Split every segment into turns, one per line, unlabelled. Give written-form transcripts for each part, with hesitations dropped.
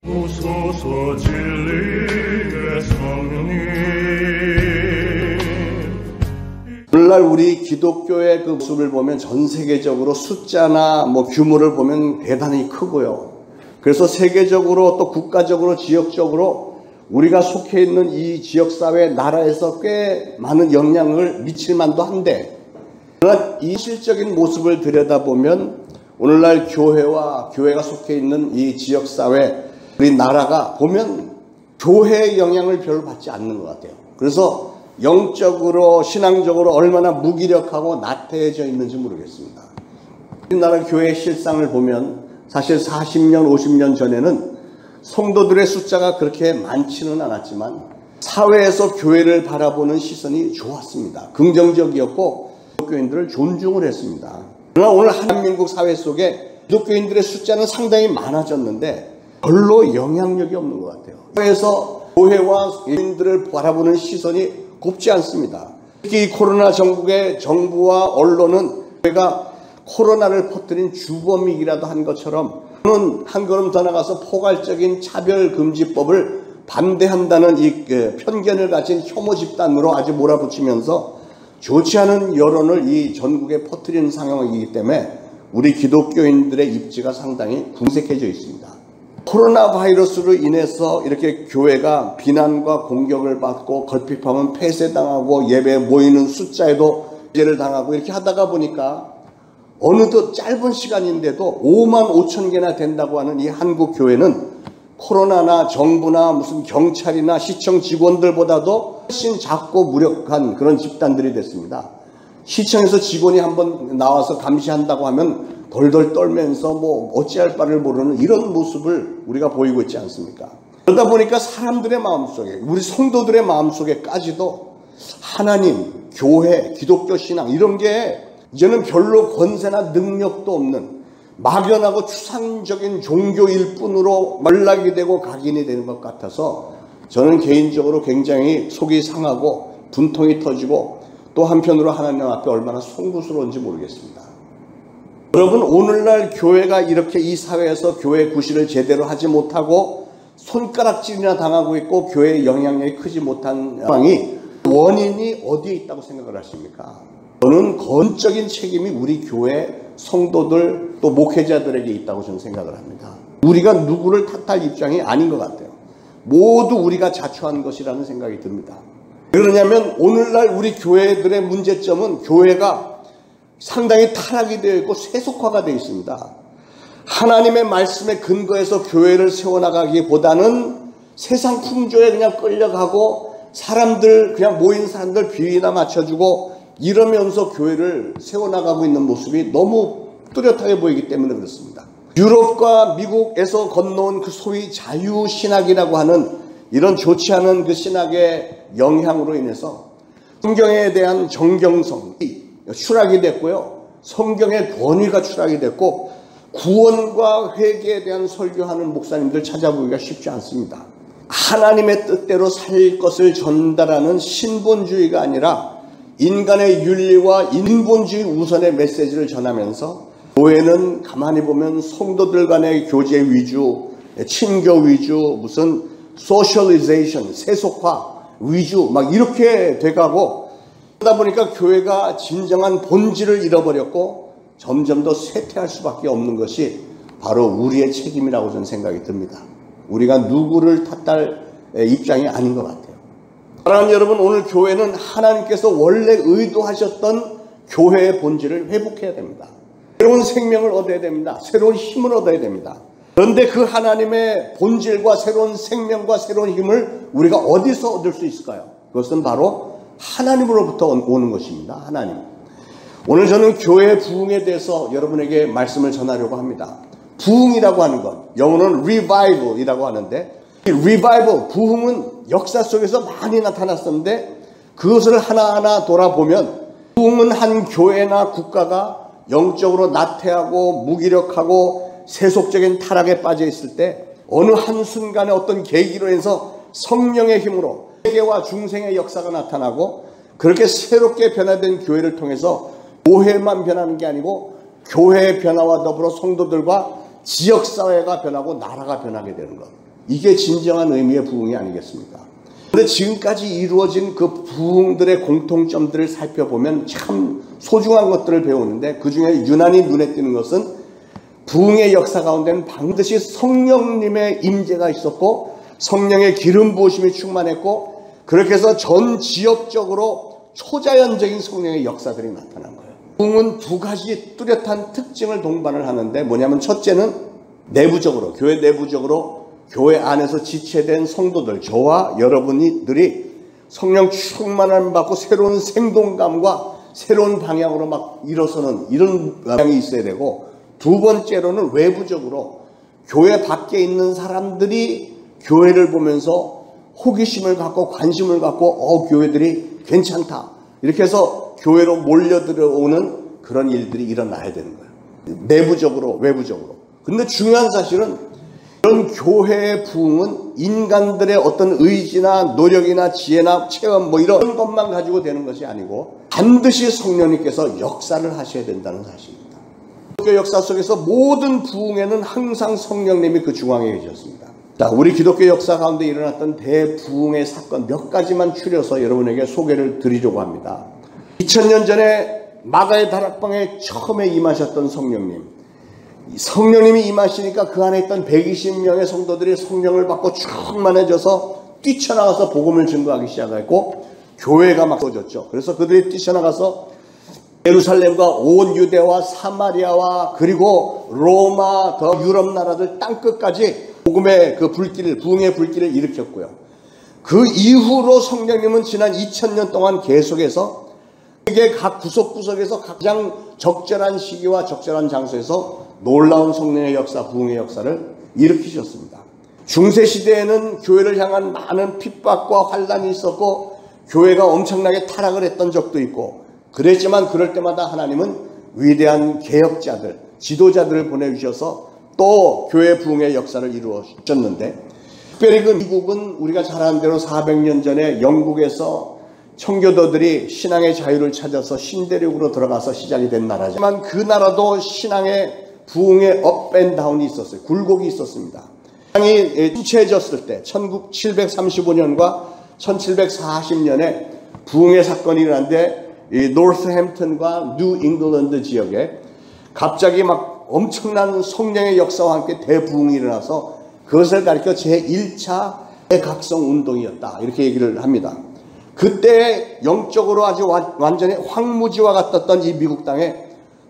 오소서 진리의 성령님.
오늘날 우리 기독교의 그 모습을 보면 전 세계적으로 숫자나 규모를 보면 대단히 크고요. 그래서 세계적으로 또 국가적으로 지역적으로 우리가 속해 있는 이 지역사회 나라에서 꽤 많은 영향을 미칠 만도 한데, 그러나 이 실적인 모습을 들여다보면 오늘날 교회가 속해 있는 이 지역사회, 우리 나라가 보면 교회의 영향을 별로 받지 않는 것 같아요. 그래서 영적으로 신앙적으로 얼마나 무기력하고 나태해져 있는지 모르겠습니다. 우리나라 교회의 실상을 보면 사실 40년 50년 전에는 성도들의 숫자가 그렇게 많지는 않았지만 사회에서 교회를 바라보는 시선이 좋았습니다. 긍정적이었고 기독교인들을 존중을 했습니다. 그러나 오늘 한민국 사회 속에 기독교인들의 숫자는 상당히 많아졌는데 별로 영향력이 없는 것 같아요. 사회에서 교회와 교인들을 바라보는 시선이 곱지 않습니다. 특히 이 코로나 정국의 정부와 언론은 교회가 코로나를 퍼뜨린 주범이기라도 한 것처럼 저는 한 걸음 더 나가서 포괄적인 차별금지법을 반대한다는 이 편견을 가진 혐오 집단으로 아주 몰아붙이면서 좋지 않은 여론을 이 전국에 퍼뜨리는 상황이기 때문에 우리 기독교인들의 입지가 상당히 궁색해져 있습니다. 코로나 바이러스로 인해서 이렇게 교회가 비난과 공격을 받고 걸핏하면 폐쇄당하고 예배에 모이는 숫자에도 제재를 당하고 이렇게 하다가 보니까 어느덧 짧은 시간인데도 5만 5천 개나 된다고 하는 이 한국 교회는 코로나나 정부나 무슨 경찰이나 시청 직원들보다도 훨씬 작고 무력한 그런 집단들이 됐습니다. 시청에서 직원이 한번 나와서 감시한다고 하면 덜덜 떨면서 어찌할 바를 모르는 이런 모습을 우리가 보이고 있지 않습니까? 그러다 보니까 사람들의 마음속에, 우리 성도들의 마음속에까지도 하나님, 교회, 기독교 신앙 이런 게 이제는 별로 권세나 능력도 없는 막연하고 추상적인 종교일 뿐으로 연락이 되고 각인이 되는 것 같아서 저는 개인적으로 굉장히 속이 상하고 분통이 터지고 또 한편으로 하나님 앞에 얼마나 송구스러운지 모르겠습니다. 여러분, 오늘날 교회가 이렇게 이 사회에서 교회 구실을 제대로 하지 못하고 손가락질이나 당하고 있고 교회의 영향력이 크지 못한 상황이 원인이 어디에 있다고 생각을 하십니까? 저는 건적인 책임이 우리 교회 성도들 또 목회자들에게 있다고 저는 생각을 합니다. 우리가 누구를 탓할 입장이 아닌 것 같아요. 모두 우리가 자초한 것이라는 생각이 듭니다. 그러냐면 오늘날 우리 교회들의 문제점은 교회가 상당히 타락이 되어 있고 세속화가 되어 있습니다. 하나님의 말씀에 근거해서 교회를 세워나가기보다는 세상 풍조에 그냥 끌려가고 사람들 그냥 모인 사람들 비위나 맞춰주고 이러면서 교회를 세워나가고 있는 모습이 너무 뚜렷하게 보이기 때문에 그렇습니다. 유럽과 미국에서 건너온 그 소위 자유신학이라고 하는 이런 좋지 않은 그 신학의 영향으로 인해서 성경에 대한 정경성이 추락이 됐고요. 성경의 권위가 추락이 됐고 구원과 회개에 대한 설교하는 목사님들 찾아보기가 쉽지 않습니다. 하나님의 뜻대로 살 것을 전달하는 신본주의가 아니라 인간의 윤리와 인본주의 우선의 메시지를 전하면서 교회는 가만히 보면 성도들 간의 교제 위주, 친교 위주, 무슨 소셜리제이션, 세속화 위주 막 이렇게 돼가고 그러다 보니까 교회가 진정한 본질을 잃어버렸고 점점 더 쇠퇴할 수밖에 없는 것이 바로 우리의 책임이라고 저는 생각이 듭니다. 우리가 누구를 탓할 입장이 아닌 것 같아요. 사랑하는 여러분, 오늘 교회는 하나님께서 원래 의도하셨던 교회의 본질을 회복해야 됩니다. 새로운 생명을 얻어야 됩니다. 새로운 힘을 얻어야 됩니다. 그런데 그 하나님의 본질과 새로운 생명과 새로운 힘을 우리가 어디서 얻을 수 있을까요? 그것은 바로 하나님으로부터 오는 것입니다. 하나님. 오늘 저는 교회의 부흥에 대해서 여러분에게 말씀을 전하려고 합니다. 부흥이라고 하는 것, 영어로는 revival이라고 하는데 이 revival, 부흥은 역사 속에서 많이 나타났었는데 그것을 하나하나 돌아보면 부흥은 한 교회나 국가가 영적으로 나태하고 무기력하고 세속적인 타락에 빠져 있을 때 어느 한순간에 어떤 계기로 해서 성령의 힘으로 세계와 중생의 역사가 나타나고 그렇게 새롭게 변화된 교회를 통해서 교회만 변하는 게 아니고 교회의 변화와 더불어 성도들과 지역사회가 변하고 나라가 변하게 되는 것. 이게 진정한 의미의 부흥이 아니겠습니까? 그런데 지금까지 이루어진 그 부흥들의 공통점들을 살펴보면 참 소중한 것들을 배우는데, 그 중에 유난히 눈에 띄는 것은 부흥의 역사 가운데는 반드시 성령님의 임재가 있었고 성령의 기름 부으심이 충만했고, 그렇게 해서 전 지역적으로 초자연적인 성령의 역사들이 나타난 거예요. 부흥은 두 가지 뚜렷한 특징을 동반을 하는데, 뭐냐면 첫째는 내부적으로, 교회 내부적으로 교회 안에서 지체된 성도들, 저와 여러분들이 성령 충만함을 받고 새로운 생동감과 새로운 방향으로 막 일어서는 이런 방향이 있어야 되고, 두 번째로는 외부적으로 교회 밖에 있는 사람들이 교회를 보면서 호기심을 갖고 관심을 갖고 교회들이 괜찮다, 이렇게 해서 교회로 몰려들어오는 그런 일들이 일어나야 되는 거예요. 내부적으로 외부적으로. 근데 중요한 사실은 이런 교회의 부흥은 인간들의 어떤 의지나 노력이나 지혜나 체험 뭐 이런 것만 가지고 되는 것이 아니고 반드시 성령님께서 역사를 하셔야 된다는 사실입니다. 기독교 역사 속에서 모든 부흥에는 항상 성령님이 그 중앙에 계셨습니다. 자, 우리 기독교 역사 가운데 일어났던 대부흥의 사건 몇 가지만 추려서 여러분에게 소개를 드리려고 합니다. 2000년 전에 마가의 다락방에 처음에 임하셨던 성령님, 성령님이 임하시니까 그 안에 있던 120명의 성도들이 성령을 받고 충만해져서 뛰쳐나가서 복음을 증거하기 시작했고, 교회가 막 쏟아졌죠. 그래서 그들이 뛰쳐나가서 예루살렘과 온 유대와 사마리아와 그리고 로마, 더 유럽 나라들 땅끝까지 복음의 그 불길을, 부흥의 불길을 일으켰고요. 그 이후로 성령님은 지난 2000년 동안 계속해서 세계 각 구석구석에서 가장 적절한 시기와 적절한 장소에서 놀라운 성령의 역사, 부흥의 역사를 일으키셨습니다. 중세시대에는 교회를 향한 많은 핍박과 환란이 있었고 교회가 엄청나게 타락을 했던 적도 있고, 그랬지만 그럴 때마다 하나님은 위대한 개혁자들, 지도자들을 보내주셔서 또 교회 부흥의 역사를 이루어주셨는데, 특별히 그 미국은 우리가 잘 아는 대로 400년 전에 영국에서 청교도들이 신앙의 자유를 찾아서 신대륙으로 들어가서 시작이 된 나라지만, 그 나라도 신앙의 부흥의 업앤다운이 있었어요. 굴곡이 있었습니다. 신앙이 침체해졌을 때 1735년과 1740년에 부흥의 사건이 일어났는데, 이 노스햄튼과 뉴 잉글랜드 지역에 갑자기 막 엄청난 성령의 역사와 함께 대부흥이 일어나서 그것을 가리켜 제1차 대각성 운동이었다, 이렇게 얘기를 합니다. 그때 영적으로 아주 완전히 황무지와 같았던 이 미국 땅에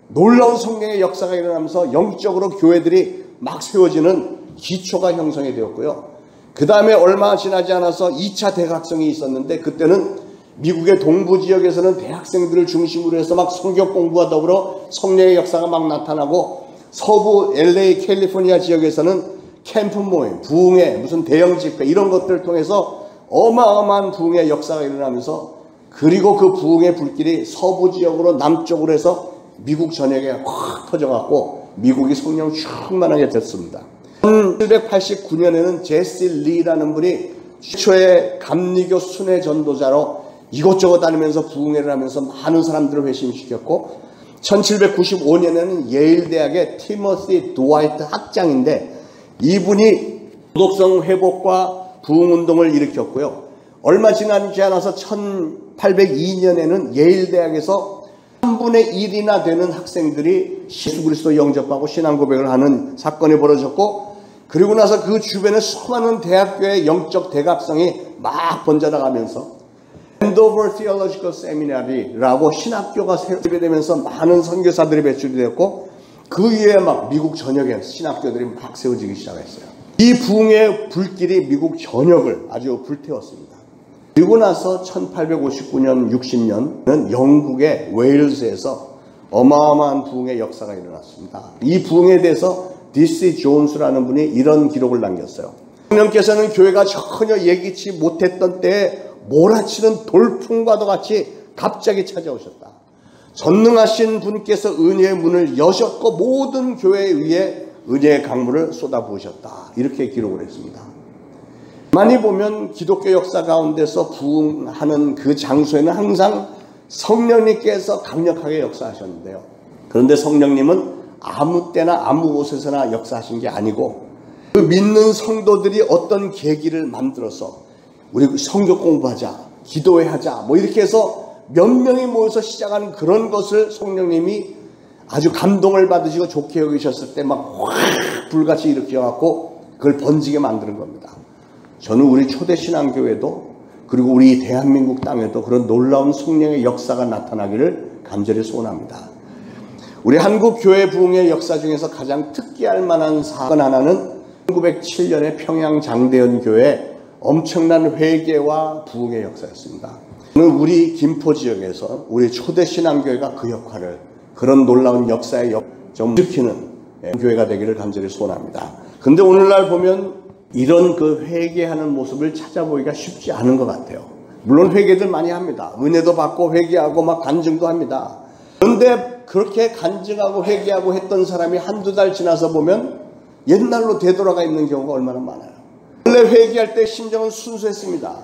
놀라운 성령의 역사가 일어나면서 영적으로 교회들이 막 세워지는 기초가 형성이 되었고요. 그 다음에 얼마 지나지 않아서 2차 대각성이 있었는데, 그때는 미국의 동부 지역에서는 대학생들을 중심으로 해서 막 성경 공부와 더불어 성령의 역사가 막 나타나고, 서부 LA 캘리포니아 지역에서는 캠프 모임, 부흥회, 무슨 대형 집회 이런 것들을 통해서 어마어마한 부흥의 역사가 일어나면서, 그리고 그 부흥의 불길이 서부 지역으로 남쪽으로 해서 미국 전역에 확 터져갖고 미국이 성령 충만하게 됐습니다. 1789년에는 제시 리라는 분이 최초의 감리교 순회 전도자로 이곳저곳 다니면서 부흥회를 하면서 많은 사람들을 회심시켰고, 1795년에는 예일대학의 티머시 드와이트 학장인데, 이분이 도덕성 회복과 부흥운동을 일으켰고요. 얼마 지나지 않아서 1802년에는 예일대학에서 3분의 1이나 되는 학생들이 예수 그리스도 영접하고 신앙 고백을 하는 사건이 벌어졌고, 그리고 나서 그 주변에 수많은 대학교의 영적 대각성이 막 번져나가면서 앤도버 Theological Seminary라고 신학교가 세워되면서 많은 선교사들이 배출이 되었고, 그 위에 막 미국 전역에 신학교들이 막 세워지기 시작했어요. 이 부흥의 불길이 미국 전역을 아주 불태웠습니다. 그리고 나서 1859년, 60년은 영국의 웨일즈에서 어마어마한 부흥의 역사가 일어났습니다. 이 부흥에 대해서 D.C. 존스라는 분이 이런 기록을 남겼어요. 성령께서는 교회가 전혀 예기치 못했던 때에 몰아치는 돌풍과도 같이 갑자기 찾아오셨다. 전능하신 분께서 은혜의 문을 여셨고 모든 교회 위에 은혜의 강물을 쏟아부으셨다, 이렇게 기록을 했습니다. 많이 보면 기독교 역사 가운데서 부흥하는 그 장소에는 항상 성령님께서 강력하게 역사하셨는데요. 그런데 성령님은 아무 때나 아무 곳에서나 역사하신 게 아니고 그 믿는 성도들이 어떤 계기를 만들어서 우리 성경 공부하자, 기도해야 하자, 뭐 이렇게 해서 몇 명이 모여서 시작하는 그런 것을 성령님이 아주 감동을 받으시고 좋게 여기셨을 때 막 확 불같이 일으켜갖고 그걸 번지게 만드는 겁니다. 저는 우리 초대신앙교회도 그리고 우리 대한민국 땅에도 그런 놀라운 성령의 역사가 나타나기를 간절히 소원합니다. 우리 한국 교회 부흥의 역사 중에서 가장 특기할 만한 사건 하나는 1907년에 평양 장대현 교회 엄청난 회개와 부흥의 역사였습니다. 저는 우리 김포 지역에서 우리 초대신앙교회가 그 역할을, 그런 놀라운 역사의 좀 일으키는 교회가 되기를 간절히 소원합니다. 근데 오늘날 보면 이런 그 회개하는 모습을 찾아보기가 쉽지 않은 것 같아요. 물론 회개들 많이 합니다. 은혜도 받고 회개하고 막 간증도 합니다. 그런데 그렇게 간증하고 회개하고 했던 사람이 한두 달 지나서 보면 옛날로 되돌아가 있는 경우가 얼마나 많아요. 원래 회개할 때 심정은 순수했습니다.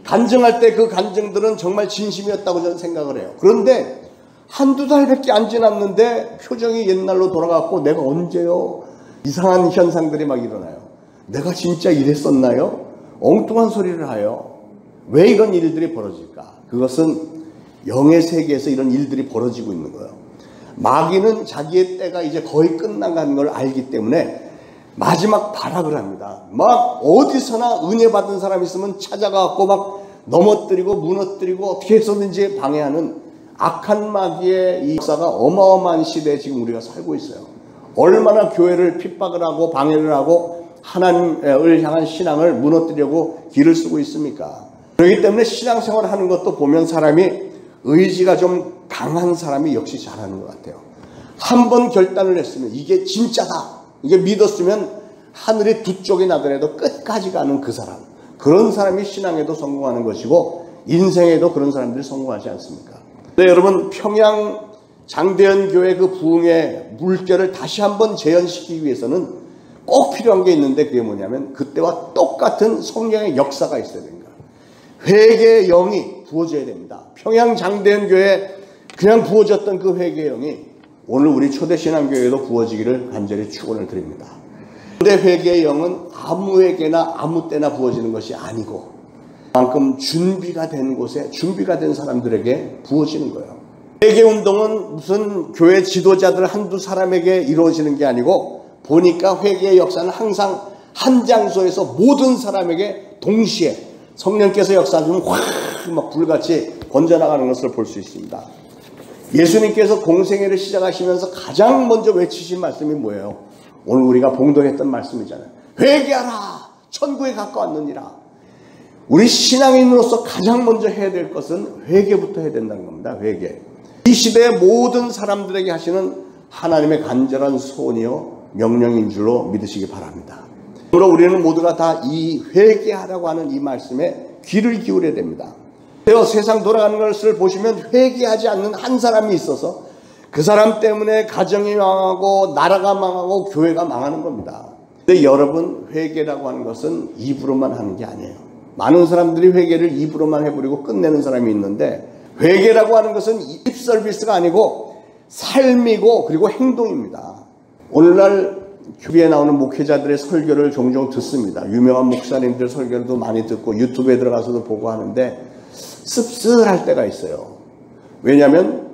간증할 때 그 간증들은 정말 진심이었다고 저는 생각을 해요. 그런데 한두 달밖에 안 지났는데 표정이 옛날로 돌아갔고 내가 언제요? 이상한 현상들이 막 일어나요. 내가 진짜 이랬었나요? 엉뚱한 소리를 하여. 왜 이런 일들이 벌어질까? 그것은 영의 세계에서 이런 일들이 벌어지고 있는 거예요. 마귀는 자기의 때가 이제 거의 끝나가는 걸 알기 때문에 마지막 발악을 합니다. 막 어디서나 은혜 받은 사람 있으면 찾아가고 막 넘어뜨리고 무너뜨리고 어떻게 해서든지 방해하는 악한 마귀의 이 역사가 어마어마한 시대에 지금 우리가 살고 있어요. 얼마나 교회를 핍박을 하고 방해를 하고 하나님을 향한 신앙을 무너뜨리려고 길을 쓰고 있습니까? 그렇기 때문에 신앙생활을 하는 것도 보면 사람이 의지가 좀 강한 사람이 역시 잘하는 것 같아요. 한 번 결단을 했으면 이게 진짜다, 이게 믿었으면 하늘이 두 쪽이 나더라도 끝까지 가는 그 사람, 그런 사람이 신앙에도 성공하는 것이고 인생에도 그런 사람들이 성공하지 않습니까? 네, 여러분, 평양 장대현 교회 그 부흥의 물결을 다시 한번 재현시키기 위해서는 꼭 필요한 게 있는데 그게 뭐냐면 그때와 똑같은 성령의 역사가 있어야 됩니다. 회개의 영이 부어져야 됩니다. 평양 장대현 교회에 그냥 부어졌던 그 회개의 영이 오늘 우리 초대신앙교회에도 부어지기를 간절히 축원을 드립니다. 그런데 회개의 영은 아무에게나 아무 때나 부어지는 것이 아니고 그만큼 준비가 된 곳에 준비가 된 사람들에게 부어지는 거예요. 회개운동은 무슨 교회 지도자들 한두 사람에게 이루어지는 게 아니고 보니까 회개의 역사는 항상 한 장소에서 모든 사람에게 동시에 성령께서 역사하시면 확 막 불같이 번져나가는 것을 볼 수 있습니다. 예수님께서 공생애를 시작하시면서 가장 먼저 외치신 말씀이 뭐예요? 오늘 우리가 봉독했던 말씀이잖아요. 회개하라, 천국에 가까웠느니라. 우리 신앙인으로서 가장 먼저 해야 될 것은 회개부터 해야 된다는 겁니다. 회개. 이 시대의 모든 사람들에게 하시는 하나님의 간절한 소원이요 명령인 줄로 믿으시기 바랍니다. 그러므로 우리는 모두가 다 이 회개하라고 하는 이 말씀에 귀를 기울여야 됩니다. 세상 돌아가는 것을 보시면 회개하지 않는 한 사람이 있어서 그 사람 때문에 가정이 망하고 나라가 망하고 교회가 망하는 겁니다. 근데 여러분, 회개라고 하는 것은 입으로만 하는 게 아니에요. 많은 사람들이 회개를 입으로만 해버리고 끝내는 사람이 있는데 회개라고 하는 것은 입 서비스가 아니고 삶이고 그리고 행동입니다. 오늘날 교회에 나오는 목회자들의 설교를 종종 듣습니다. 유명한 목사님들 설교도 많이 듣고 유튜브에 들어가서도 보고 하는데 씁쓸할 때가 있어요. 왜냐하면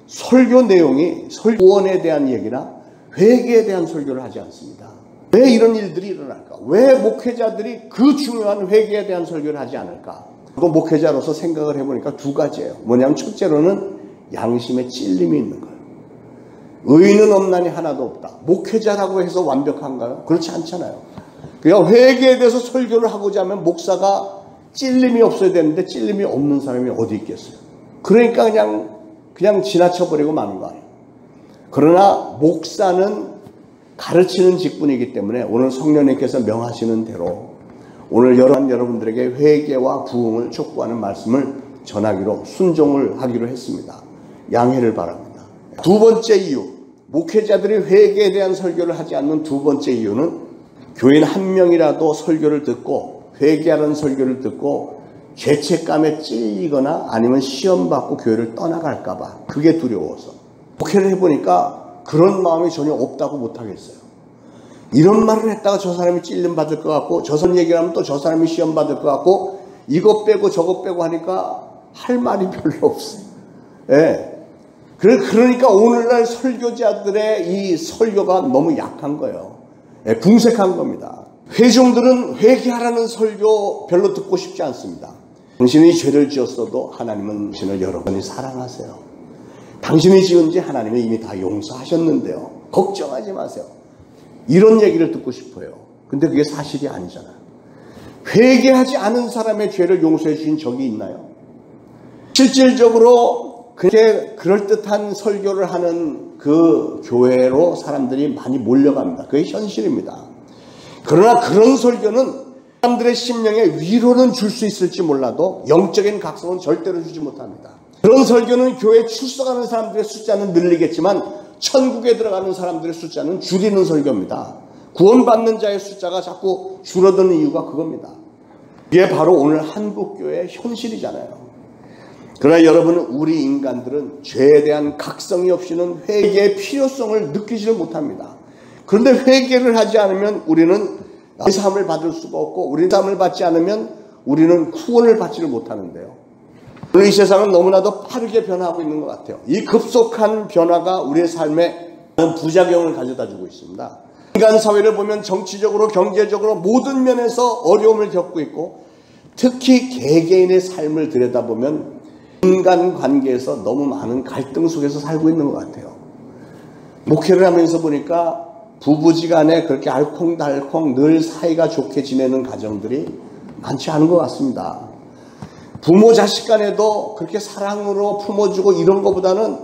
설교 내용이 구원에 대한 얘기나 회개에 대한 설교를 하지 않습니다. 왜 이런 일들이 일어날까? 왜 목회자들이 그 중요한 회개에 대한 설교를 하지 않을까? 그 목회자로서 생각을 해보니까 두 가지예요. 뭐냐면 첫째로는 양심에 찔림이 있는 거예요. 의인은 없나니 하나도 없다. 목회자라고 해서 완벽한가요? 그렇지 않잖아요. 그러니까 회개에 대해서 설교를 하고자 하면 목사가 찔림이 없어야 되는데 찔림이 없는 사람이 어디 있겠어요. 그러니까 그냥 지나쳐버리고 마는 거 아니에요. 그러나 목사는 가르치는 직분이기 때문에 오늘 성령님께서 명하시는 대로 오늘 여러분들에게 회개와 부흥을 촉구하는 말씀을 전하기로 순종을 하기로 했습니다. 양해를 바랍니다. 두 번째 이유, 목회자들이 회개에 대한 설교를 하지 않는 두 번째 이유는 교인 한 명이라도 설교를 듣고 회개하는 설교를 듣고 죄책감에 찔리거나 아니면 시험받고 교회를 떠나갈까 봐 그게 두려워서 목회를 해보니까 그런 마음이 전혀 없다고 못하겠어요. 이런 말을 했다가 저 사람이 찔림 받을 것 같고, 저 사람 얘기를 하면 또 저 사람이 시험 받을 것 같고, 이것 빼고 저것 빼고 하니까 할 말이 별로 없어요. 예. 그러니까 오늘날 설교자들의 이 설교가 너무 약한 거예요. 예, 궁색한 겁니다. 회중들은 회개하라는 설교 별로 듣고 싶지 않습니다. 당신이 죄를 지었어도 하나님은 당신을 여러분이 사랑하세요. 당신이 지은 죄 하나님이 이미 다 용서하셨는데요. 걱정하지 마세요. 이런 얘기를 듣고 싶어요. 근데 그게 사실이 아니잖아요. 회개하지 않은 사람의 죄를 용서해 주신 적이 있나요? 실질적으로 그렇게 그럴듯한 설교를 하는 그 교회로 사람들이 많이 몰려갑니다. 그게 현실입니다. 그러나 그런 설교는 사람들의 심령에 위로는 줄 수 있을지 몰라도 영적인 각성은 절대로 주지 못합니다. 그런 설교는 교회에 출석하는 사람들의 숫자는 늘리겠지만 천국에 들어가는 사람들의 숫자는 줄이는 설교입니다. 구원받는 자의 숫자가 자꾸 줄어드는 이유가 그겁니다. 이게 바로 오늘 한국교회의 현실이잖아요. 그러나 여러분, 우리 인간들은 죄에 대한 각성이 없이는 회개의 필요성을 느끼지를 못합니다. 그런데 회개를 하지 않으면 우리는 사함을 받을 수가 없고, 우리 사함을 받지 않으면 우리는 구원을 받지를 못하는데요. 오늘 이 세상은 너무나도 빠르게 변화하고 있는 것 같아요. 이 급속한 변화가 우리의 삶에 부작용을 가져다 주고 있습니다. 인간 사회를 보면 정치적으로, 경제적으로 모든 면에서 어려움을 겪고 있고, 특히 개개인의 삶을 들여다보면 인간관계에서 너무 많은 갈등 속에서 살고 있는 것 같아요. 목회를 하면서 보니까 부부지간에 그렇게 알콩달콩 늘 사이가 좋게 지내는 가정들이 많지 않은 것 같습니다. 부모 자식 간에도 그렇게 사랑으로 품어주고 이런 것보다는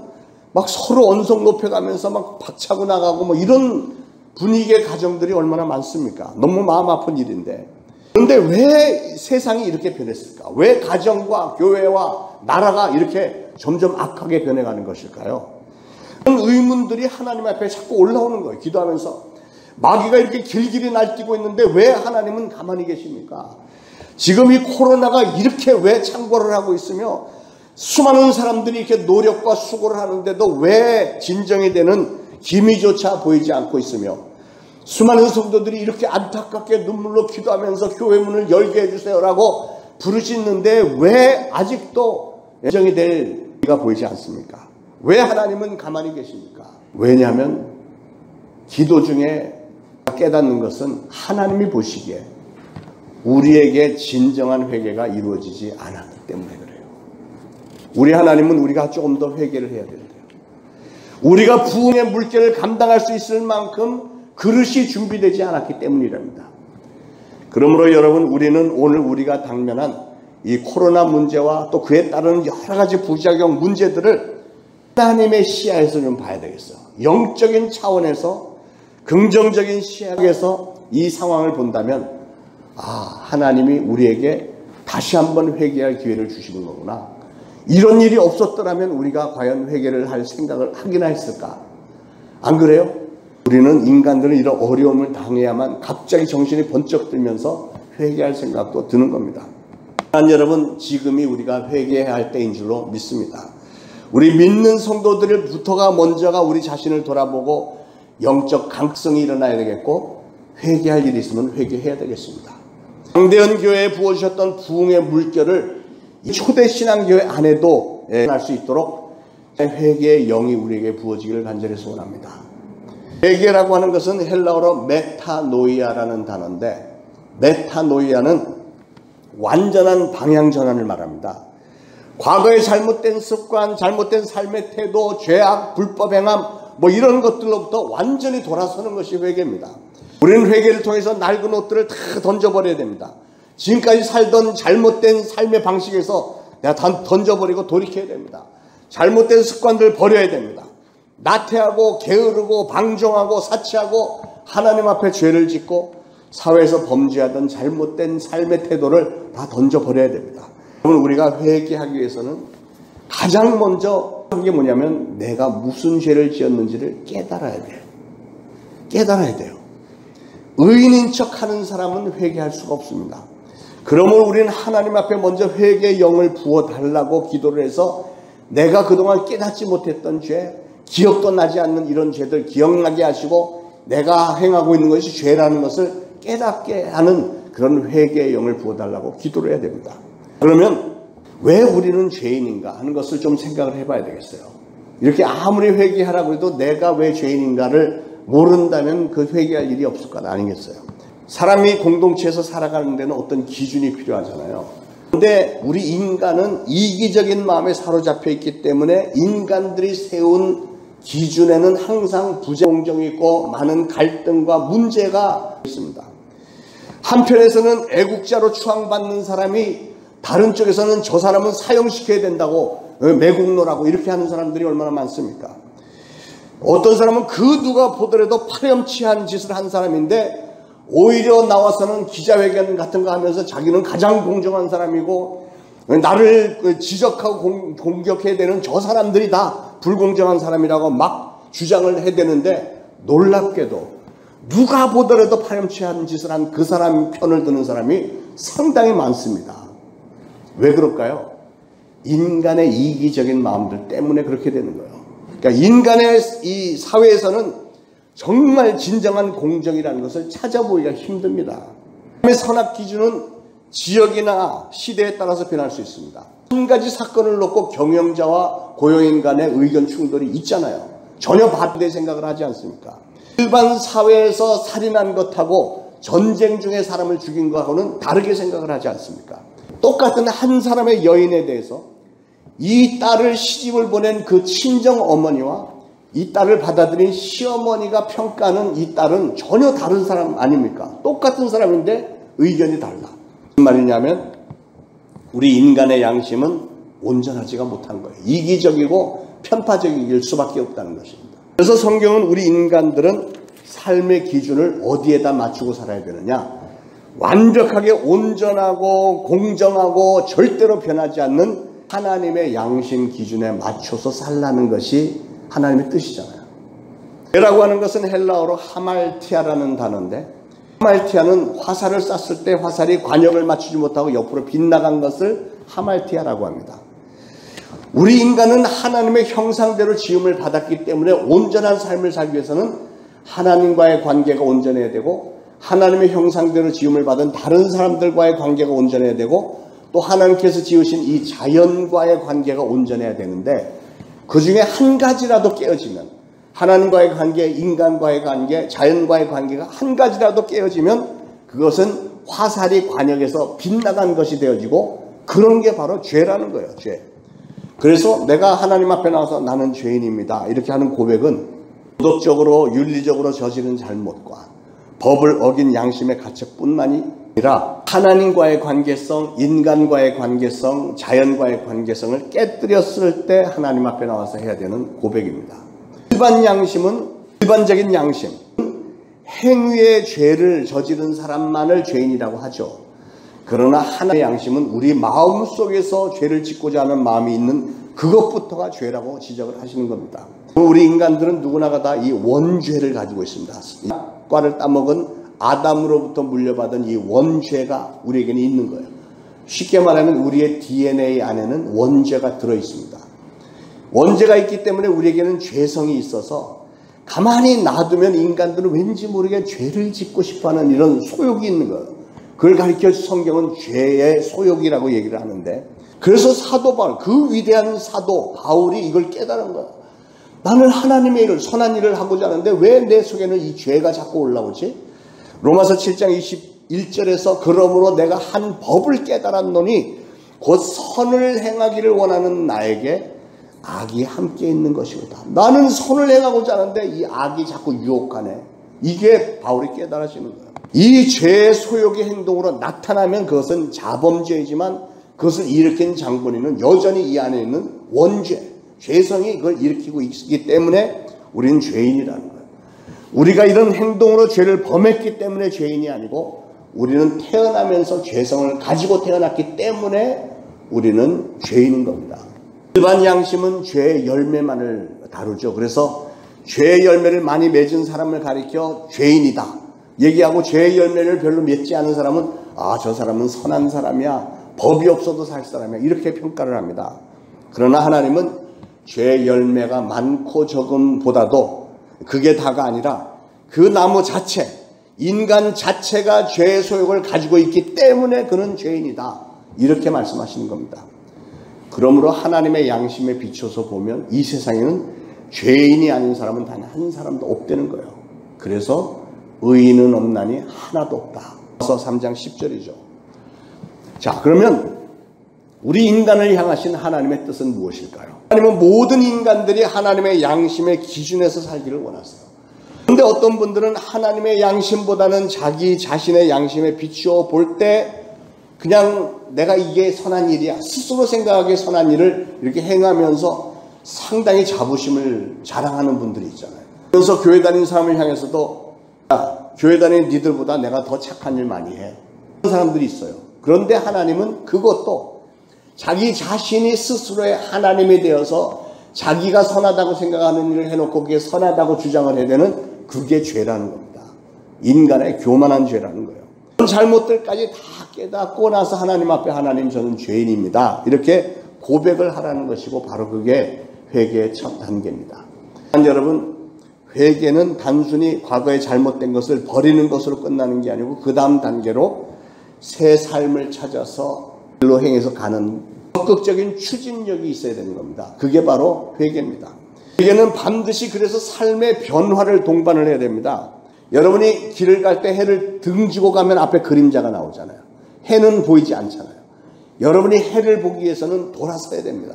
막 서로 언성 높여가면서 막 박차고 나가고 뭐 이런 분위기의 가정들이 얼마나 많습니까? 너무 마음 아픈 일인데. 그런데 왜 세상이 이렇게 변했을까? 왜 가정과 교회와 나라가 이렇게 점점 악하게 변해가는 것일까요? 그런 의문들이 하나님 앞에 자꾸 올라오는 거예요. 기도하면서. 마귀가 이렇게 길길이 날뛰고 있는데 왜 하나님은 가만히 계십니까? 지금 이 코로나가 이렇게 왜 창궐을 하고 있으며 수많은 사람들이 이렇게 노력과 수고를 하는데도 왜 진정이 되는 기미조차 보이지 않고 있으며, 수많은 성도들이 이렇게 안타깝게 눈물로 기도하면서 교회 문을 열게 해주세요라고 부르짖는데 왜 아직도 진정이 될 기가 보이지 않습니까? 왜 하나님은 가만히 계십니까? 왜냐하면 기도 중에 깨닫는 것은 하나님이 보시기에 우리에게 진정한 회개가 이루어지지 않았기 때문에 그래요. 우리 하나님은 우리가 조금 더 회개를 해야 된대요. 우리가 부흥의 물결을 감당할 수 있을 만큼 그릇이 준비되지 않았기 때문이랍니다. 그러므로 여러분, 우리는 오늘 우리가 당면한 이 코로나 문제와 또 그에 따르는 여러 가지 부작용 문제들을 하나님의 시야에서 좀 봐야 되겠어요. 영적인 차원에서, 긍정적인 시야에서 이 상황을 본다면, 하나님이 우리에게 다시 한번 회개할 기회를 주시는 거구나. 이런 일이 없었더라면 우리가 과연 회개를 할 생각을 하기나 했을까? 안 그래요? 우리는 인간들은 이런 어려움을 당해야만 갑자기 정신이 번쩍 들면서 회개할 생각도 드는 겁니다. 여러분, 지금이 우리가 회개해야 할 때인 줄로 믿습니다. 우리 믿는 성도들부터가 먼저가 우리 자신을 돌아보고 영적 강성이 일어나야 되겠고, 회개할 일이 있으면 회개해야 되겠습니다. 강대현 교회에 부어주셨던 부흥의 물결을 이 초대 신앙교회 안에도 할 수 있도록 회개의 영이 우리에게 부어지기를 간절히 소원합니다. 회개라고 하는 것은 헬라어로 메타노이아라는 단어인데, 메타노이아는 완전한 방향 전환을 말합니다. 과거의 잘못된 습관, 잘못된 삶의 태도, 죄악, 불법 행함 뭐 이런 것들로부터 완전히 돌아서는 것이 회개입니다. 우리는 회개를 통해서 낡은 옷들을 다 던져버려야 됩니다. 지금까지 살던 잘못된 삶의 방식에서 내가 다 던져버리고 돌이켜야 됩니다. 잘못된 습관들을 버려야 됩니다. 나태하고 게으르고 방종하고 사치하고 하나님 앞에 죄를 짓고 사회에서 범죄하던 잘못된 삶의 태도를 다 던져버려야 됩니다. 여러분, 우리가 회개하기 위해서는 가장 먼저 한 게 뭐냐면 내가 무슨 죄를 지었는지를 깨달아야 돼요. 깨달아야 돼요. 의인인 척하는 사람은 회개할 수가 없습니다. 그러므로 우리는 하나님 앞에 먼저 회개의 영을 부어달라고 기도를 해서 내가 그동안 깨닫지 못했던 죄, 기억도 나지 않는 이런 죄들 기억나게 하시고 내가 행하고 있는 것이 죄라는 것을 깨닫게 하는 그런 회개의 영을 부어달라고 기도를 해야 됩니다. 그러면 왜 우리는 죄인인가 하는 것을 좀 생각을 해봐야 되겠어요. 이렇게 아무리 회개하라고 해도 내가 왜 죄인인가를 모른다면 그 회개할 일이 없을 것 아니겠어요. 사람이 공동체에서 살아가는 데는 어떤 기준이 필요하잖아요. 그런데 우리 인간은 이기적인 마음에 사로잡혀 있기 때문에 인간들이 세운 기준에는 항상 부정정이 있고 많은 갈등과 문제가 있습니다. 한편에서는 애국자로 추앙받는 사람이 다른 쪽에서는 저 사람은 사형시켜야 된다고 매국노라고 이렇게 하는 사람들이 얼마나 많습니까? 어떤 사람은 그 누가 보더라도 파렴치한 짓을 한 사람인데 오히려 나와서는 기자회견 같은 거 하면서 자기는 가장 공정한 사람이고 나를 지적하고 공격해야 되는 저 사람들이 다 불공정한 사람이라고 막 주장을 해대는데 놀랍게도 누가 보더라도 파렴치한 짓을 한 그 사람 편을 드는 사람이 상당히 많습니다. 왜 그럴까요? 인간의 이기적인 마음들 때문에 그렇게 되는 거예요. 그러니까 인간의 이 사회에서는 정말 진정한 공정이라는 것을 찾아보기가 힘듭니다. 선악 기준은 지역이나 시대에 따라서 변할 수 있습니다. 한 가지 사건을 놓고 경영자와 고용인 간의 의견 충돌이 있잖아요. 전혀 반대 생각을 하지 않습니까? 일반 사회에서 살인한 것하고 전쟁 중에 사람을 죽인 것하고는 다르게 생각을 하지 않습니까? 똑같은 한 사람의 여인에 대해서 이 딸을 시집을 보낸 그 친정 어머니와 이 딸을 받아들인 시어머니가 평가하는 이 딸은 전혀 다른 사람 아닙니까? 똑같은 사람인데 의견이 달라. 무슨 말이냐면 우리 인간의 양심은 온전하지가 못한 거예요. 이기적이고 편파적일 수밖에 없다는 것입니다. 그래서 성경은 우리 인간들은 삶의 기준을 어디에다 맞추고 살아야 되느냐? 완벽하게 온전하고 공정하고 절대로 변하지 않는 하나님의 양심 기준에 맞춰서 살라는 것이 하나님의 뜻이잖아요. 죄라고 하는 것은 헬라어로 하말티아라는 단어인데 하말티아는 화살을 쐈을 때 화살이 관역을 맞추지 못하고 옆으로 빗나간 것을 하말티아라고 합니다. 우리 인간은 하나님의 형상대로 지음을 받았기 때문에 온전한 삶을 살기 위해서는 하나님과의 관계가 온전해야 되고 하나님의 형상대로 지음을 받은 다른 사람들과의 관계가 온전해야 되고 또 하나님께서 지으신 이 자연과의 관계가 온전해야 되는데 그 중에 한 가지라도 깨어지면 하나님과의 관계, 인간과의 관계, 자연과의 관계가 한 가지라도 깨어지면 그것은 화살이 관역에서 빗나간 것이 되어지고 그런 게 바로 죄라는 거예요. 죄. 그래서 내가 하나님 앞에 나와서 나는 죄인입니다 이렇게 하는 고백은 도덕적으로 윤리적으로 저지른 잘못과 법을 어긴 양심의 가책뿐만이 아니라 하나님과의 관계성, 인간과의 관계성, 자연과의 관계성을 깨뜨렸을 때 하나님 앞에 나와서 해야 되는 고백입니다. 일반적인 양심, 행위의 죄를 저지른 사람만을 죄인이라고 하죠. 그러나 하나님의 양심은 우리 마음속에서 죄를 짓고자 하는 마음이 있는 그것부터가 죄라고 지적을 하시는 겁니다. 우리 인간들은 누구나가 다 이 원죄를 가지고 있습니다. 과를 따먹은 아담으로부터 물려받은 이 원죄가 우리에게는 있는 거예요. 쉽게 말하면 우리의 DNA 안에는 원죄가 들어있습니다. 원죄가 있기 때문에 우리에게는 죄성이 있어서 가만히 놔두면 인간들은 왠지 모르게 죄를 짓고 싶어하는 이런 소욕이 있는 거예요. 그걸 가리켜 성경은 죄의 소욕이라고 얘기를 하는데 그래서 사도 바울, 그 위대한 사도 바울이 이걸 깨달은 거예요. 나는 하나님의 일을, 선한 일을 하고자 하는데 왜 내 속에는 이 죄가 자꾸 올라오지? 로마서 7장 21절에서 그러므로 내가 한 법을 깨달았노니 곧 선을 행하기를 원하는 나에게 악이 함께 있는 것이로다. 나는 선을 행하고자 하는데 이 악이 자꾸 유혹하네. 이게 바울이 깨달아지는 거예요. 이 죄의 소욕의 행동으로 나타나면 그것은 자범죄이지만 그것을 일으킨 장본인은 여전히 이 안에 있는 원죄, 죄성이 그걸 일으키고 있기 때문에 우리는 죄인이라는 거예요. 우리가 이런 행동으로 죄를 범했기 때문에 죄인이 아니고 우리는 태어나면서 죄성을 가지고 태어났기 때문에 우리는 죄인인 겁니다. 일반 양심은 죄의 열매만을 다루죠. 그래서 죄의 열매를 많이 맺은 사람을 가리켜 죄인이다 얘기하고 죄의 열매를 별로 맺지 않은 사람은 저 사람은 선한 사람이야, 법이 없어도 살 사람이야 이렇게 평가를 합니다. 그러나 하나님은 죄의 열매가 많고 적음보다도 그게 다가 아니라 그 나무 자체, 인간 자체가 죄의 소욕을 가지고 있기 때문에 그는 죄인이다. 이렇게 말씀하시는 겁니다. 그러므로 하나님의 양심에 비춰서 보면 이 세상에는 죄인이 아닌 사람은 단 한 사람도 없다는 거예요. 그래서 의인은 없나니 하나도 없다. 그래서 3장 10절이죠. 자, 그러면 우리 인간을 향하신 하나님의 뜻은 무엇일까요? 하나님은 모든 인간들이 하나님의 양심의 기준에서 살기를 원하세요. 그런데 어떤 분들은 하나님의 양심보다는 자기 자신의 양심에 비추어 볼 때 그냥 내가 이게 선한 일이야, 스스로 생각하기에 선한 일을 이렇게 행하면서 상당히 자부심을 자랑하는 분들이 있잖아요. 그래서 교회 다니는 사람을 향해서도 야, 교회 다니는 니들보다 내가 더 착한 일 많이 해. 그런 사람들이 있어요. 그런데 하나님은 그것도 자기 자신이 스스로의 하나님이 되어서 자기가 선하다고 생각하는 일을 해놓고 그게 선하다고 주장을 해야 되는 그게 죄라는 겁니다. 인간의 교만한 죄라는 거예요. 잘못들까지 다 깨닫고 나서 하나님 앞에 하나님 저는 죄인입니다. 이렇게 고백을 하라는 것이고 바로 그게 회개의 첫 단계입니다. 여러분, 회개는 단순히 과거에 잘못된 것을 버리는 것으로 끝나는 게 아니고 그 다음 단계로 새 삶을 찾아서 일로 행해서 가는 적극적인 추진력이 있어야 되는 겁니다. 그게 바로 회개입니다. 회개는 반드시 그래서 삶의 변화를 동반을 해야 됩니다. 여러분이 길을 갈 때 해를 등지고 가면 앞에 그림자가 나오잖아요. 해는 보이지 않잖아요. 여러분이 해를 보기 위해서는 돌아서야 됩니다.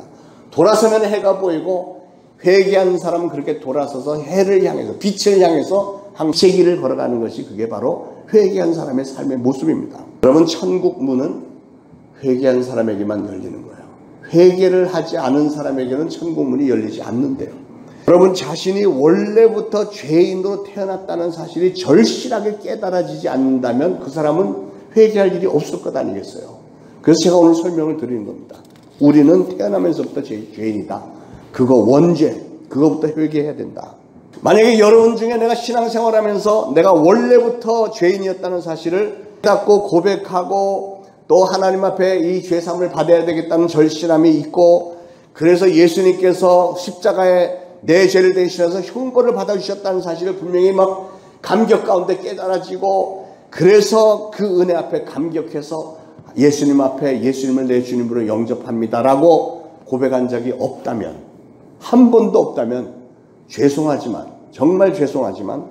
돌아서면 해가 보이고 회개한 사람은 그렇게 돌아서서 해를 향해서 빛을 향해서 항시 길을 걸어가는 것이 그게 바로 회개한 사람의 삶의 모습입니다. 여러분, 천국 문은 회개한 사람에게만 열리는 거예요. 회개를 하지 않은 사람에게는 천국 문이 열리지 않는데요. 여러분 자신이 원래부터 죄인으로 태어났다는 사실이 절실하게 깨달아지지 않는다면 그 사람은 회개할 일이 없을 것 아니겠어요. 그래서 제가 오늘 설명을 드리는 겁니다. 우리는 태어나면서부터 죄인이다. 그거 원죄, 그거부터 회개해야 된다. 만약에 여러분 중에 내가 신앙생활하면서 내가 원래부터 죄인이었다는 사실을 깨닫고 고백하고 또 하나님 앞에 이 죄사함을 받아야 되겠다는 절실함이 있고 그래서 예수님께서 십자가에 내 죄를 대신해서 형벌을 받아주셨다는 사실을 분명히 막 감격 가운데 깨달아지고 그래서 그 은혜 앞에 감격해서 예수님 앞에 예수님을 내 주님으로 영접합니다라고 고백한 적이 없다면, 한 번도 없다면 죄송하지만, 정말 죄송하지만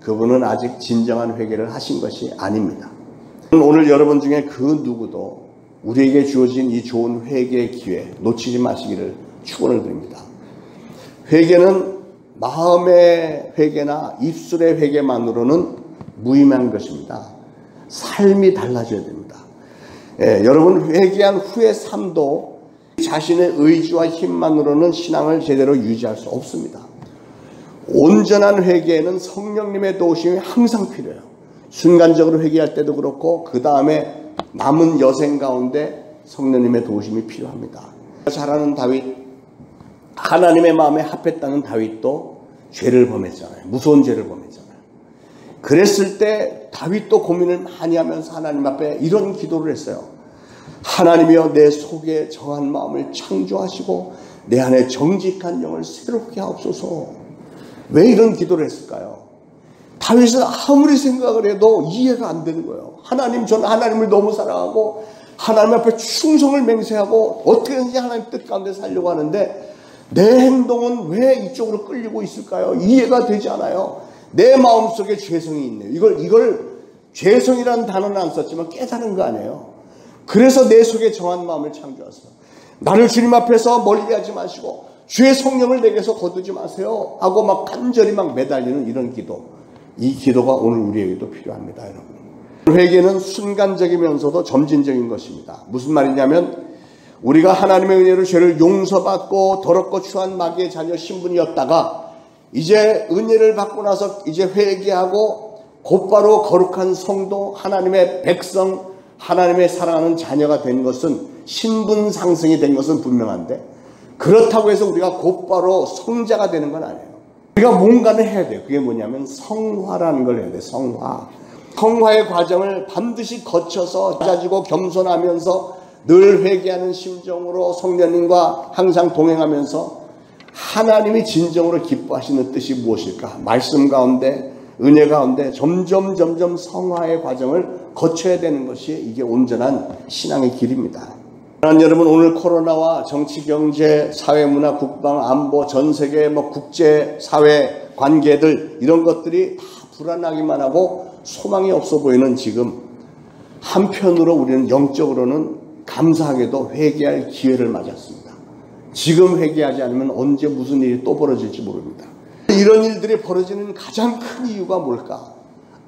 그분은 아직 진정한 회개를 하신 것이 아닙니다. 오늘 여러분 중에 그 누구도 우리에게 주어진 이 좋은 회개의 기회 놓치지 마시기를 축원을 드립니다. 회개는 마음의 회개나 입술의 회개만으로는 무의미한 것입니다. 삶이 달라져야 됩니다. 여러분 회개한 후의 삶도 자신의 의지와 힘만으로는 신앙을 제대로 유지할 수 없습니다. 온전한 회개에는 성령님의 도우심이 항상 필요해요. 순간적으로 회개할 때도 그렇고 그 다음에 남은 여생 가운데 성령님의 도우심이 필요합니다. 잘하는 다윗, 하나님의 마음에 합했다는 다윗도 죄를 범했잖아요. 무서운 죄를 범했잖아요. 그랬을 때 다윗도 고민을 많이 하면서 하나님 앞에 이런 기도를 했어요. 하나님이여 내 속에 정한 마음을 창조하시고 내 안에 정직한 영을 새롭게 하옵소서. 왜 이런 기도를 했을까요? 다윗은 아무리 생각을 해도 이해가 안 되는 거예요. 하나님, 저는 하나님을 너무 사랑하고 하나님 앞에 충성을 맹세하고 어떻게든지 하나님 뜻 가운데 살려고 하는데 내 행동은 왜 이쪽으로 끌리고 있을까요? 이해가 되지 않아요. 내 마음속에 죄성이 있네요. 이걸 죄성이라는 단어는 안 썼지만 깨달은 거 아니에요. 그래서 내 속에 정한 마음을 창조하세요. 나를 주님 앞에서 멀리하지 마시고 주의 성령을 내게서 거두지 마세요 하고 막 간절히 막 매달리는 이런 기도. 이 기도가 오늘 우리에게도 필요합니다, 여러분. 회개는 순간적이면서도 점진적인 것입니다. 무슨 말이냐면 우리가 하나님의 은혜로 죄를 용서받고 더럽고 추한 마귀의 자녀 신분이었다가 이제 은혜를 받고 나서 이제 회개하고 곧바로 거룩한 성도, 하나님의 백성, 하나님의 사랑하는 자녀가 된 것은 신분 상승이 된 것은 분명한데 그렇다고 해서 우리가 곧바로 성자가 되는 건 아니에요. 우리가 뭔가를 해야 돼요. 그게 뭐냐면 성화라는 걸 해야 돼요. 성화. 성화의 과정을 반드시 거쳐서 낮아지고 겸손하면서 늘 회개하는 심정으로 성령님과 항상 동행하면서 하나님이 진정으로 기뻐하시는 뜻이 무엇일까? 말씀 가운데 은혜 가운데 점점 성화의 과정을 거쳐야 되는 것이 이게 온전한 신앙의 길입니다. 하나님 여러분, 오늘 코로나와 정치, 경제, 사회, 문화, 국방, 안보, 전 세계 국제 사회 관계들 이런 것들이 다 불안하기만 하고 소망이 없어 보이는 지금, 한편으로 우리는 영적으로는 감사하게도 회개할 기회를 맞았습니다. 지금 회개하지 않으면 언제 무슨 일이 또 벌어질지 모릅니다. 이런 일들이 벌어지는 가장 큰 이유가 뭘까?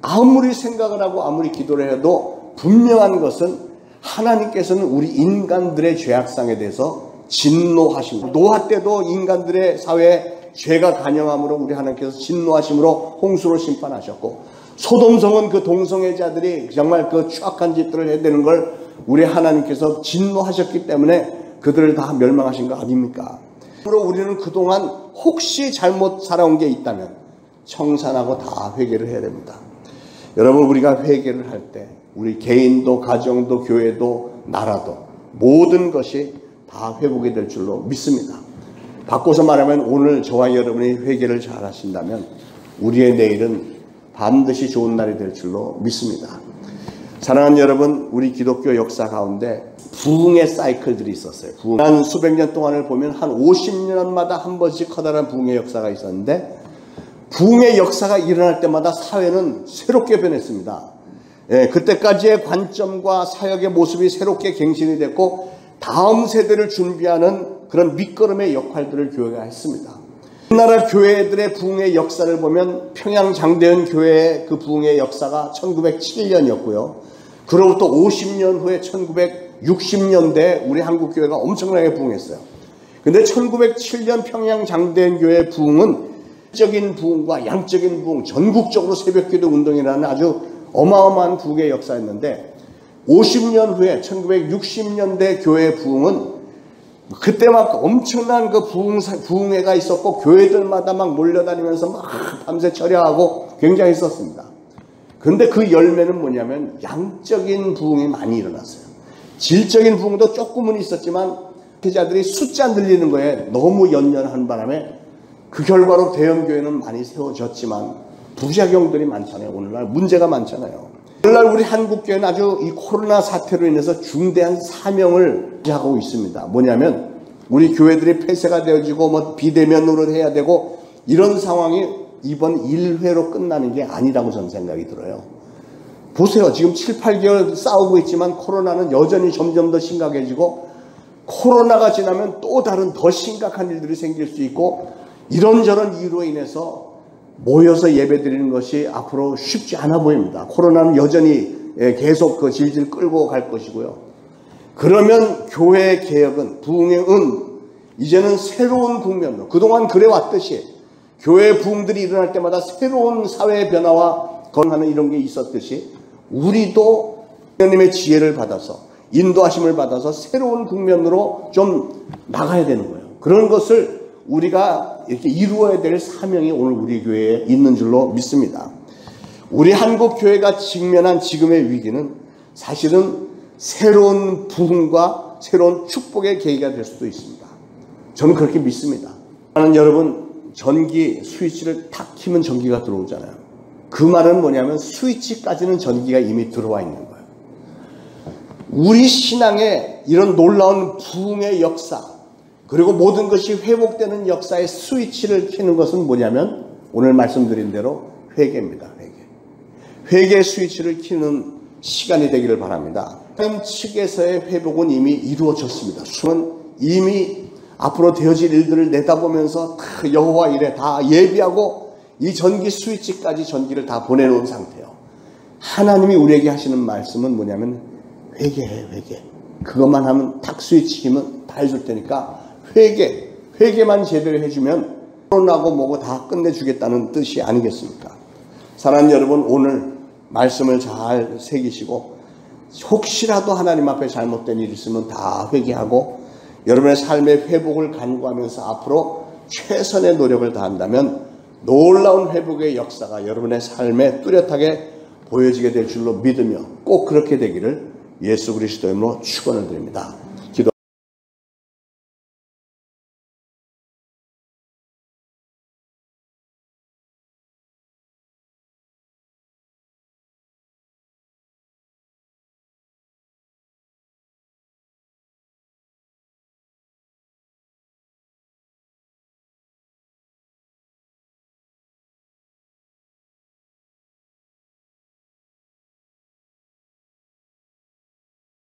아무리 생각을 하고 아무리 기도를 해도 분명한 것은 하나님께서는 우리 인간들의 죄악상에 대해서 진노하시고, 노아 때도 인간들의 사회에 죄가 간영함으로 우리 하나님께서 진노하심으로 홍수로 심판하셨고, 소돔성은 그 동성애자들이 정말 그 추악한 짓들을 해대는 걸 우리 하나님께서 진노하셨기 때문에 그들을 다 멸망하신 거 아닙니까? 그러므로 우리는 그동안 혹시 잘못 살아온 게 있다면 청산하고 다 회개를 해야 됩니다. 여러분, 우리가 회개를 할 때 우리 개인도 가정도 교회도 나라도 모든 것이 다 회복이 될 줄로 믿습니다. 바꿔서 말하면 오늘 저와 여러분이 회개를 잘 하신다면 우리의 내일은 반드시 좋은 날이 될 줄로 믿습니다. 사랑하는 여러분, 우리 기독교 역사 가운데 부흥의 사이클들이 있었어요. 한 수백 년 동안을 보면 한 50년마다 한 번씩 커다란 부흥의 역사가 있었는데, 부흥의 역사가 일어날 때마다 사회는 새롭게 변했습니다. 그때까지의 관점과 사역의 모습이 새롭게 갱신이 됐고, 다음 세대를 준비하는 그런 밑거름의 역할들을 교회가 했습니다. 우리나라 교회들의 부흥의 역사를 보면 평양 장대현 교회의 그 부흥의 역사가 1907년이었고요. 그로부터 50년 후에 1960년대에 우리 한국교회가 엄청나게 부흥했어요. 근데 1907년 평양 장대현 교회의 부흥은 질적인 부흥과 양적인 부흥, 전국적으로 새벽기도 운동이라는 아주 어마어마한 부흥의 역사였는데, 50년 후에 1960년대 교회의 부흥은 그때 막 엄청난 그 부흥회가 있었고, 교회들마다 막 몰려다니면서 막 밤새 철야하고 굉장히 있었습니다. 그런데 그 열매는 뭐냐면 양적인 부흥이 많이 일어났어요. 질적인 부흥도 조금은 있었지만 피자들이 숫자 늘리는 거에 너무 연연한 바람에 그 결과로 대형교회는 많이 세워졌지만 부작용들이 많잖아요. 오늘날 문제가 많잖아요. 오늘날 우리 한국교회는 아주 이 코로나 사태로 인해서 중대한 사명을 하고 있습니다. 뭐냐면 우리 교회들이 폐쇄가 되어지고 비대면으로 해야 되고, 이런 상황이 이번 1회로 끝나는 게 아니라고 저는 생각이 들어요. 보세요. 지금 7, 8개월 싸우고 있지만 코로나는 여전히 점점 더 심각해지고, 코로나가 지나면 또 다른 더 심각한 일들이 생길 수 있고, 이런저런 이유로 인해서 모여서 예배드리는 것이 앞으로 쉽지 않아 보입니다. 코로나는 여전히 계속 그 질질 끌고 갈 것이고요. 그러면 교회 개혁은, 부흥의 이제는 새로운 국면으로, 그동안 그래왔듯이 교회 부흥들이 일어날 때마다 새로운 사회의 변화와 건하는 이런 게 있었듯이, 우리도 하나님의 지혜를 받아서, 인도하심을 받아서 새로운 국면으로 좀 나가야 되는 거예요. 그런 것을 우리가 이렇게 이루어야 될 사명이 오늘 우리 교회에 있는 줄로 믿습니다. 우리 한국 교회가 직면한 지금의 위기는 사실은 새로운 부흥과 새로운 축복의 계기가 될 수도 있습니다. 저는 그렇게 믿습니다. 나는 여러분, 전기 스위치를 탁 키면 전기가 들어오잖아요. 그 말은 뭐냐면 스위치까지는 전기가 이미 들어와 있는 거예요. 우리 신앙의 이런 놀라운 부흥의 역사, 그리고 모든 것이 회복되는 역사의 스위치를 켜는 것은 뭐냐면 오늘 말씀드린 대로 회개입니다. 회개 스위치를 켜는 시간이 되기를 바랍니다. 하나님 측에서의 회복은 이미 이루어졌습니다. 수는 이미 앞으로 되어질 일들을 내다보면서 다 여호와 일에 다 예비하고 이 전기 스위치까지 전기를 다 보내놓은 상태예요. 하나님이 우리에게 하시는 말씀은 뭐냐면 회개해, 회개. 그것만 하면 탁 스위치 키면 다 해줄 테니까 회개만 제대로 해주면 코로나고 뭐고 다 끝내주겠다는 뜻이 아니겠습니까? 사랑하는 여러분, 오늘 말씀을 잘 새기시고, 혹시라도 하나님 앞에 잘못된 일이 있으면 다 회개하고 여러분의 삶의 회복을 간구하면서 앞으로 최선의 노력을 다한다면 놀라운 회복의 역사가 여러분의 삶에 뚜렷하게 보여지게 될 줄로 믿으며 꼭 그렇게 되기를 예수 그리스도의 이름으로 축원을 드립니다.